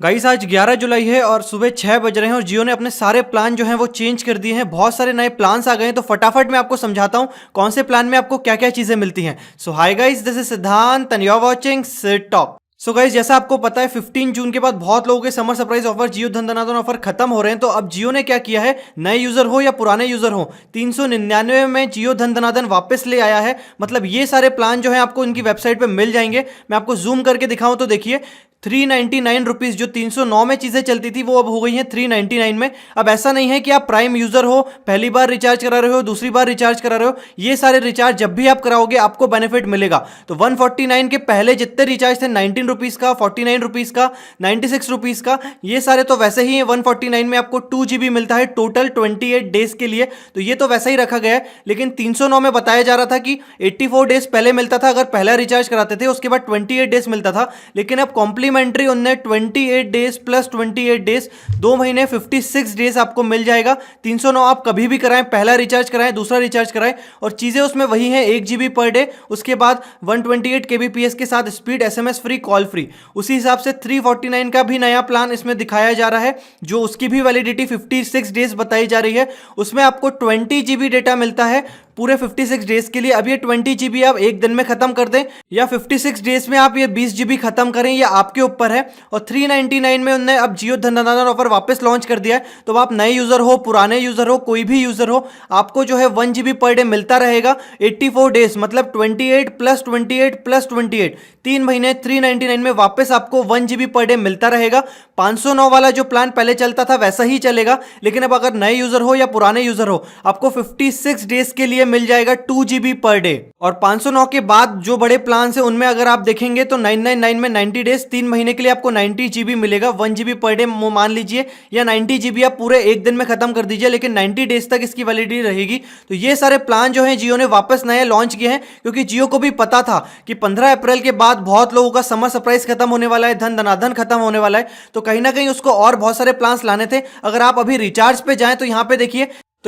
Guys आज 11 जुलाई है और सुबह 6 बज रहे हैं और जियो ने अपने सारे प्लान जो हैं वो चेंज कर दिए हैं। बहुत सारे नए प्लान्स आ गए हैं, तो फटाफट मैं आपको समझाता हूं कौन से प्लान में आपको क्या क्या चीजें मिलती हैं। So hi guys, this is Siddhant and you are watching Sid Talk. So guys, जैसा आपको पता है 15 जून के बाद बहुत लोगों के समर सरप्राइज ऑफर, जियो धन धनाधन ऑफर खत्म हो रहे हैं। तो अब जियो ने क्या किया है, नए यूजर हो या पुराने यूजर हो, 399 में जियो धन धनाधन वापस ले आया है। मतलब ये सारे प्लान जो है आपको इनकी वेबसाइट पे मिल जाएंगे। मैं आपको जूम करके दिखाऊं तो देखिए 399 रुपीज, जो 309 में चीजें चलती थी वो अब हो गई हैं 399 में। अब ऐसा नहीं है कि आप प्राइम यूजर हो, पहली बार रिचार्ज करा रहे हो, दूसरी बार रिचार्ज करा रहे हो, ये सारे रिचार्ज जब भी आप कराओगे आपको बेनिफिट मिलेगा। तो 149 के पहले जितने रिचार्ज थे 19 रुपीज का, 49 रुपीज का, 96 रुपीज का, ये सारे तो वैसे ही है। 149 में आपको 2 GB मिलता है टोटल 28 डेज के लिए, तो ये तो वैसा ही रखा गया है। लेकिन 309 में बताया जा रहा था कि 84 डेज पहले मिलता था अगर पहला रिचार्ज कराते थे, उसके बाद 28 डेज मिलता था। लेकिन अब कॉम्प्लीमेंट्री उनने 28 डेज प्लस 28 डेज, 2 महीने 56 डेज आपको मिल जाएगा। 309 आप कभी भी कराएं, पहला रिचार्ज कराएं, दूसरा रिचार्ज कराएं, और चीजें उसमें वही हैं। 1 GB पर डे, उसके बाद 128 kbps के साथ speed, SMS free, call free. उसी हिसाब से 349 का भी नया प्लान इसमें दिखाया जा रहा है, जो उसकी भी वैलिडिटी 56 डेज बताई जा रही है। उसमें आपको 20 GB डेटा मिलता है पूरे 56 डेज के लिए। अब ये 20 GB आप एक दिन में खत्म कर दें या 56 डेज में आप ये 20 GB खत्म करें, ये आपके ऊपर है। और 399 में उन्होंने अब जियो धन धनाधन ऑफर वापस लॉन्च कर दिया है। तो आप नए यूजर हो, पुराने यूजर हो, कोई भी यूजर हो, आपको जो है 1 GB पर डे मिलता रहेगा 84 डेज, मतलब 28 प्लस 28 प्लस 28, 3 महीने 399 में वापस आपको 1 GB पर डे मिलता रहेगा। 509 वाला जो प्लान पहले चलता था वैसा ही चलेगा, लेकिन अब अगर नए यूजर हो या पुराने यूजर हो, आपको 56 डेज के लिए मिल जाएगा 2 GB पर डे। और 509 के बाद जो बड़े प्लान है उनमें अगर आप देखेंगे तो 999 में 90 डेज, 3 महीने के लिए आपको 90 GB मिलेगा, 1 GB पर डे मान लीजिए, या 90 GB आप पूरे एक दिन में खत्म कर दीजिए, लेकिन 90 डेज तक इसकी वैलिडिटी रहेगी। तो ये सारे प्लान जो है जियो ने वापस नए लॉन्च किए हैं, क्योंकि जियो को भी पता था कि 15 अप्रैल के बाद बहुत लोगों का समर सरप्राइज खत्म होने वाला है, धन धनाधन खत्म होने वाला है। तो कहीं ना कहीं उसको और बहुत सारे प्लान लाने थे। अगर आप अभी रिचार्ज पे जाएं तो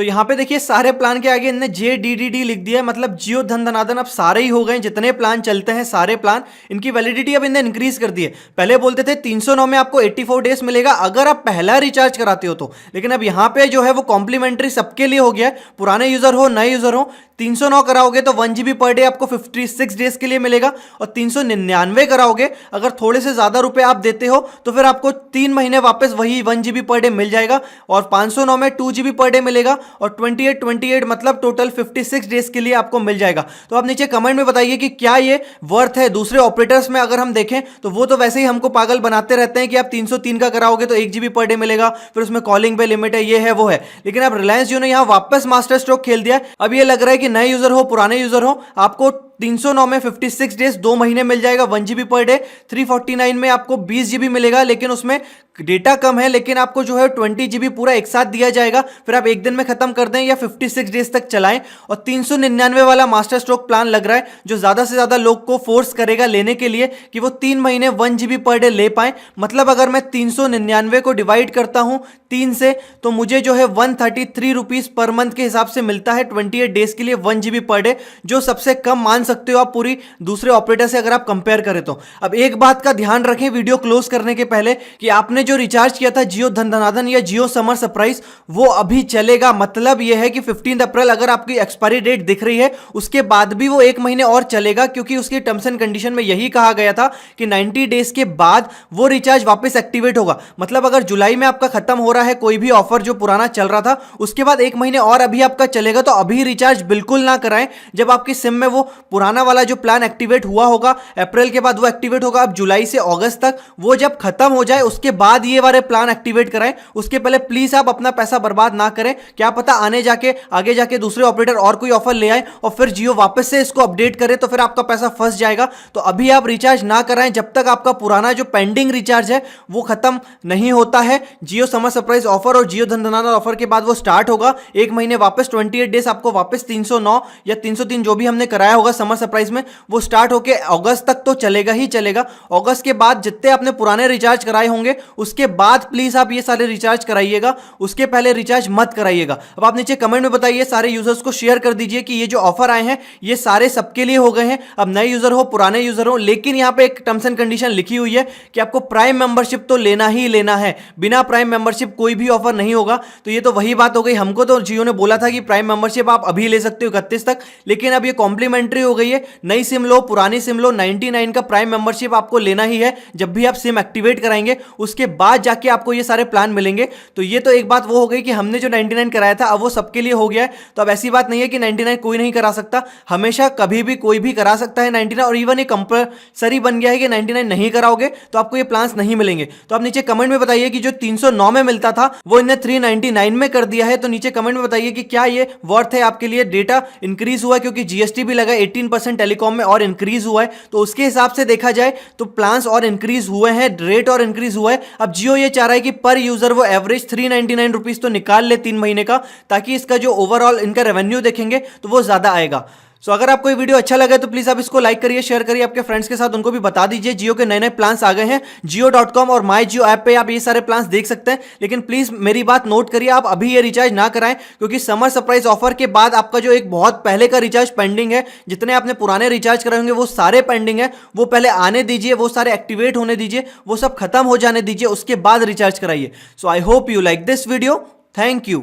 यहां पे देखिए सारे प्लान के आगे इन्होंने JDDD लिख दिया है, मतलब जियो धन धनाधन अब सारे ही हो गए। जितने प्लान चलते हैं सारे प्लान, इनकी वैलिडिटी अब इन्होंने इंक्रीज कर दी है। पहले बोलते थे 309 में आपको 84 डेज मिलेगा अगर आप पहला रिचार्ज कराते हो तो, लेकिन अब यहां पे जो है वो कॉम्प्लीमेंट्री सबके लिए हो गया है, पुराने यूजर हो, नए यूजर हो। 309 कराओगे तो 1 GB पर डे आपको 56 डेज के लिए मिलेगा, और 399 कराओगे अगर थोड़े से ज्यादा रुपए आप देते हो तो फिर आपको 3 महीने वापस वही 1 GB पर डे मिल जाएगा। और 509 में 2 GB पर डे मिलेगा, और 28 मतलब टोटल 56 डेज के लिए आपको मिल जाएगा। तो आप नीचे कमेंट में बताइए कि क्या ये वर्थ है। दूसरे ऑपरेटर्स में अगर हम देखें तो वो तो वैसे ही हमको पागल बनाते रहते हैं कि आप 303 का कराओगे तो 1 GB पर डे मिलेगा, फिर उसमें कॉलिंग पे लिमिट है, ये है वो है। लेकिन अब रिलायंस जियो ने यहां वापस मास्टर स्ट्रोक खेल दिया। अब ये लग रहा है कि नए यूजर हो, पुराने यूजर हो, आपको 309 में 56 डेज, 2 महीने मिल जाएगा, 1 GB पर डे। 349 में आपको 20 GB मिलेगा, लेकिन उसमें डेटा कम है, लेकिन आपको जो है 20 GB पूरा एक साथ दिया जाएगा, फिर आप एक दिन में खत्म कर दें या 56 डेज तक चलाएं। और 399 वाला मास्टर स्ट्रोक प्लान लग रहा है, जो ज्यादा से ज्यादा लोग को फोर्स करेगा लेने के लिए कि वो 3 महीने 1 GB पर डे ले पाए। मतलब अगर मैं 399 को डिवाइड करता हूं 3 से, तो मुझे जो है 133 रुपीज पर मंथ के हिसाब से मिलता है 28 डेज के लिए 1 GB पर डे, जो सबसे कम मान सकते हो आप पूरी दूसरे ऑपरेटर से अगर आप कंपेयर करें तो। अब एक बात का ध्यान रखें वीडियो क्लोज करने के पहले, कि आपने जो रिचार्ज किया था जियो धन धनाधन या जियो समर सरप्राइज, वो अभी चलेगा। मतलब यह है कि 15 अप्रैल अगर आपकी एक्सपायरी डेट दिख रही है, उसके बाद भी वो 1 महीने और चलेगा, क्योंकि उसकी टर्म्स एंड कंडीशन में यही कहा गया था कि 90 डेज के बाद वो रिचार्ज वापस एक्टिवेट होगा। मतलब अगर जुलाई में आपका खत्म हो रहा है कोई भी ऑफर जो पुराना चल रहा था, उसके बाद 1 महीने और अभी आपका चलेगा, तो अभी रिचार्ज बिल्कुल ना कराएं। जब आपकी सिम में वो पुराना वाला जो प्लान एक्टिवेट हुआ होगा अप्रैल के बाद वो एक्टिवेट होगा, अब जुलाई से अगस्त तक, वो जब खत्म हो जाए उसके बाद ये वाले प्लान एक्टिवेट कराएं। उसके पहले प्लीज आप अपना पैसा बर्बाद ना करें, क्या पता आगे जाके दूसरे ऑपरेटर और कोई ऑफर ले आए और फिर जियो वापस से इसको अपडेट करे, तो फिर आपका पैसा फंस जाएगा। तो अभी आप रिचार्ज ना कराएं जब तक आपका पुराना जो पेंडिंग रिचार्ज है वो खत्म नहीं होता है। जियो समर सरप्राइज ऑफर और जियो धन धनाधन ऑफर के बाद वो स्टार्ट होगा, 1 महीने वापस 28 डेज आपको वापस 309 या 303 जो भी हमने कराया होगा समर सरप्राइज में, वो स्टार्ट होके अगस्त तक तो चलेगा ही चलेगा। अगस्त के बाद जितने आपने पुराने रिचार्ज कराए होंगे उसके बाद प्लीज आप ये सारे रिचार्ज कराइएगा, उसके पहले रिचार्ज मत कराइएगा। अब आप नीचे कमेंट में बताइए, सारे यूजर्स को शेयर कर दीजिए कि ये जो ऑफर आए हैं ये सारे सबके लिए हो गए हैं। अब नए यूजर हो पुराने यूजर हो, लेकिन यहां पे एक टर्म्स एंड कंडीशन लिखी हुई है कि आपको प्राइम मेंबरशिप तो लेना ही लेना है, बिना प्राइम मेंबरशिप कोई भी ऑफर नहीं होगा। तो ये तो वही बात हो गई, हमको तो जियो ने बोला था कि प्राइम मेंबरशिप आप अभी ले सकते हो 31 तक, लेकिन अब ये कॉम्प्लीमेंट्री हो गई है। नई सिम लो पुरानी सिम लो, 99 का प्राइम मेंबरशिप आपको लेना ही है। जब भी आप सिम एक्टिवेट कराएंगे उसके बाद जाके आपको ये सारे प्लान मिलेंगे। तो ये तो एक बात वो हो गई कि हमने जो 99 कराया था अब वो सबके लिए हो गया है। तो अब ऐसी बात नहीं है कि 99 कोई नहीं करा सकता, हमेशा कभी भी कोई भी करा सकता है 99। और इवन ये कंपलसरी बन गया है कि 99 नहीं कराओगे तो आपको ये प्लान्स नहीं मिलेंगे। तो आप नीचे कमेंट में बताइए कि जो 309 में मिलता था वो इन्हें 399 में कर दिया है। तो नीचे कमेंट में बताइए कि क्या ये वर्थ है आपके लिए। डेटा इंक्रीज हुआ क्योंकि जीएसटी भी लगा, 18% टेलीकॉम में और इंक्रीज हुआ है, तो उसके हिसाब से देखा जाए तो प्लान्स और इंक्रीज हुए हैं, रेट और इंक्रीज हुआ है। अब जियो ये चाह रहा है कि पर यूजर वो एवरेज 399 रुपीज तो निकाल ले 3 महीने का, ताकि इसका जो ओवरऑल इनका रेवेन्यू देखेंगे तो वो ज्यादा आएगा। सो अगर आपको ये वीडियो अच्छा लगा तो प्लीज आप इसको लाइक करिए, शेयर करिए आपके फ्रेंड्स के साथ, उनको भी बता दीजिए जियो के नए नए प्लान्स आ गए हैं। जियो.com और माई जियो ऐप पे आप ये सारे प्लान्स देख सकते हैं। लेकिन प्लीज मेरी बात नोट करिए, आप अभी ये रिचार्ज ना कराएं, क्योंकि समर सरप्राइज ऑफर के बाद आपका जो एक बहुत पहले का रिचार्ज पेंडिंग है, जितने आपने पुराने रिचार्ज कराए होंगे वो सारे पेंडिंग है, वो पहले आने दीजिए, वो सारे एक्टिवेट होने दीजिए, वो सब खत्म हो जाने दीजिए, उसके बाद रिचार्ज कराइए। So I hope you like this video. Thank you.